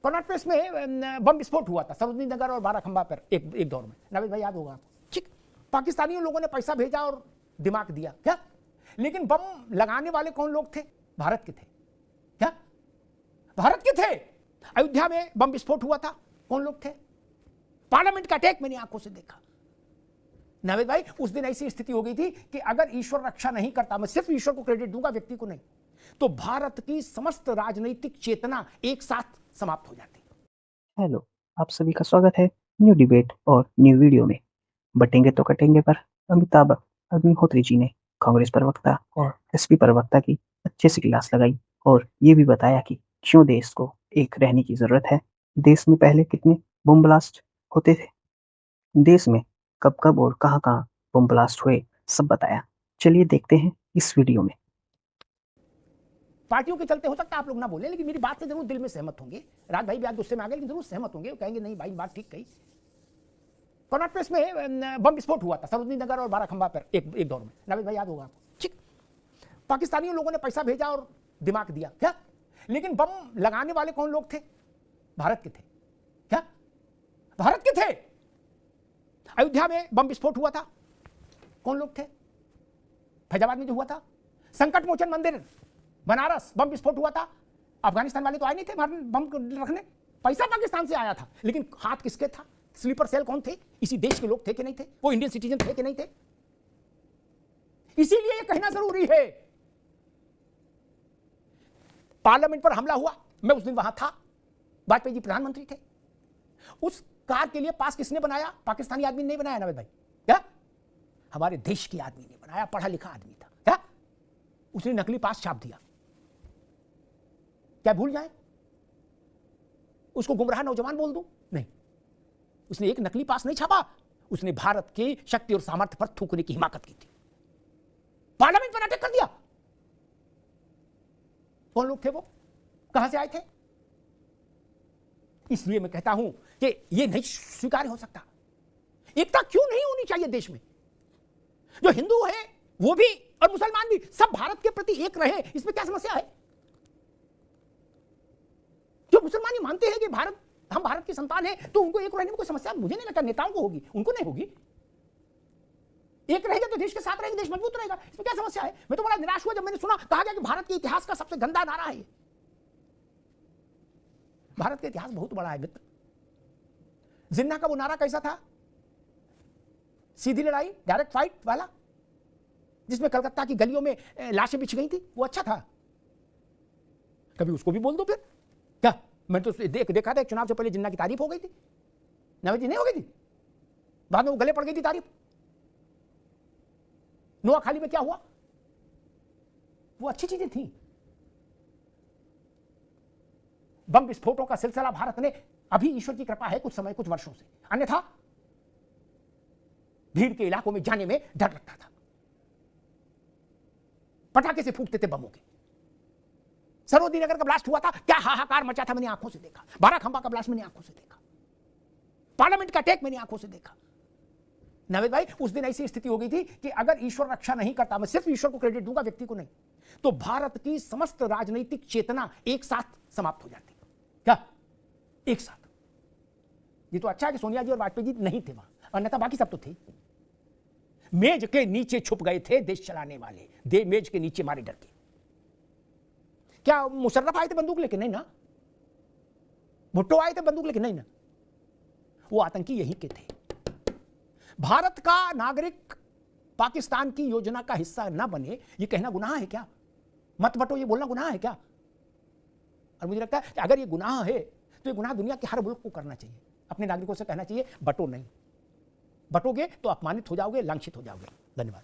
Karnataka place में बम विस्फोट हुआ था सरोजनी नगर और बाराखंबा पर एक दौर में। नावेद भाई याद होगा आपको। ठीक, पाकिस्तानियों लोगों ने पैसा भेजा और दिमाग दिया क्या, लेकिन बम लगाने वाले कौन लोग थे? भारत के थे। क्या भारत के थे? अयोध्या में बम विस्फोट हुआ था, कौन लोग थे? पार्लियामेंट का अटैक मैंने आंखों से देखा। नावेद भाई उस दिन ऐसी स्थिति हो गई थी कि अगर ईश्वर रक्षा नहीं करता, मैं सिर्फ ईश्वर को क्रेडिट दूंगा, व्यक्ति को नहीं, तो भारत की समस्त राजनीतिक चेतना एक साथ समाप्त हो जाती। हेलो, आप सभी का स्वागत है न्यू डिबेट और न्यू वीडियो में। बटेंगे तो कटेंगे पर अमिताभ अग्निहोत्री जी ने कांग्रेस प्रवक्ता और एसपी प्रवक्ता की अच्छे से क्लास लगाई और ये भी बताया कि क्यों देश को एक रहने की जरूरत है। देश में पहले कितने बम ब्लास्ट होते थे, देश में कब कब और कहाँ कहाँ बम ब्लास्ट हुए, सब बताया। चलिए देखते हैं इस वीडियो में। पार्टियों के चलते हो सकता है आप लोग ना बोले, लेकिन मेरी बात से जरूर दिल में सहमत होंगे। राज भाई भी आज गुस्से में आ गए, लेकिन जरूर सहमत होंगे, कहेंगे नहीं भाई बात ठीक कही। कर्नाटक प्लेस में बम विस्फोट हुआ था सरोजनी नगर और बाराखंबा पर एक दौर में। नावेद भाई याद होगा आपको। ठीक, पाकिस्तानियों लोगों ने पैसा भेजा और दिमाग दिया क्या, लेकिन बम लगाने वाले कौन लोग थे? भारत के थे। क्या भारत के थे? अयोध्या में बम विस्फोट हुआ था, कौन लोग थे? फैजाबाद में जो हुआ था, संकट मोचन मंदिर बनारस बम विस्फोट हुआ था, अफगानिस्तान वाले तो आए नहीं थे बम रखने, पैसा पाकिस्तान से आया था, लेकिन हाथ किसके था? स्लीपर सेल कौन थे? इसी देश के लोग थे कि नहीं थे? वो इंडियन सिटीजन थे कि नहीं थे? इसीलिए यह कहना जरूरी है। पार्लियामेंट पर हमला हुआ, मैं उस दिन वहां था, वाजपेयी जी प्रधानमंत्री थे। उस कार के लिए पास किसने बनाया? पाकिस्तानी आदमी नहीं बनाया नावेद भाई, क्या हमारे देश के आदमी ने बनाया, पढ़ा लिखा आदमी था। क्या उसने नकली पास छाप दिया? क्या भूल जाए? उसको गुमराह नौजवान बोल दूं? नहीं, उसने एक नकली पास नहीं छापा, उसने भारत की शक्ति और सामर्थ्य पर थूकने की हिमाकत की थी, पार्लियामेंट पर अटैक कर दिया। कौन लोग थे वो? कहां से आए थे? इसलिए मैं कहता हूं कि यह नहीं स्वीकार्य हो सकता। एकता क्यों नहीं होनी चाहिए देश में? जो हिंदू है वो भी और मुसलमान भी सब भारत के प्रति एक रहे, इसमें क्या समस्या है? जो मुसलमान ही मानते हैं कि हम भारत की संतान है, तो उनको एक रहने में कोई समस्या मुझे नहीं लगता नेताओं को होगी, उनको नहीं होगी। एक रहेगा तो देश के साथ रहेगा, देश मजबूत रहेगा, इसमें क्या समस्या है? मैं तो बड़ा निराश हुआ जब मैंने सुना कहा गया कि भारत के इतिहास का सबसे गंदा नारा है। भारत का इतिहास बहुत बड़ा है मित्र। जिन्ना का वो नारा कैसा था? सीधी लड़ाई, डायरेक्ट फाइट वाला, जिसमें कलकत्ता की गलियों में लाशें बिछ गई थी, वो अच्छा था। कभी उसको भी बोल दो फिर। क्या मैं तो देखा था, एक चुनाव से पहले जिन्ना की तारीफ हो गई थी, नावेद जी नहीं हो गई थी, बाद में वो गले पड़ गई थी तारीफ। नोआखाली में क्या हुआ? वो अच्छी चीजें थी। बम विस्फोटों का सिलसिला भारत ने अभी ईश्वर की कृपा है कुछ समय कुछ वर्षों से, अन्यथा भीड़ के इलाकों में जाने में डर लगता था। पटाखे से फूटते थे बमों के। सरोजनी नगर का ब्लास्ट हुआ था, क्या हाहाकार मचा था, मैंने आंखों से देखा। बाराखंबा का ब्लास्ट मैंने आंखों से देखा। पार्लियामेंट का अटैक मैंने आंखों से देखा। नावेद भाई उस दिन ऐसी स्थिति हो गई थी कि अगर ईश्वर रक्षा नहीं करता, मैं सिर्फ ईश्वर को क्रेडिट दूंगा, व्यक्ति को नहीं, तो भारत की समस्त राजनीतिक चेतना एक साथ समाप्त हो जाती। क्या एक साथ? ये तो अच्छा है कि सोनिया जी और वाजपेयी जी नहीं थे वहां, अन्यथा बाकी सब तो थे। मेज के नीचे छुप गए थे देश चलाने वाले, मेज के नीचे मारे डर के। क्या मुशर्रफ आए थे बंदूक लेके? नहीं ना। भुट्टो आए थे बंदूक लेके? नहीं ना। वो आतंकी यही के थे। भारत का नागरिक पाकिस्तान की योजना का हिस्सा ना बने, ये कहना गुनाह है क्या? मत बटो, ये बोलना गुनाह है क्या? और मुझे लगता है कि अगर ये गुनाह है तो ये गुनाह दुनिया के हर मुल्क को करना चाहिए, अपने नागरिकों से कहना चाहिए बटो नहीं। बटोगे तो अपमानित हो जाओगे, लांछित हो जाओगे। धन्यवाद।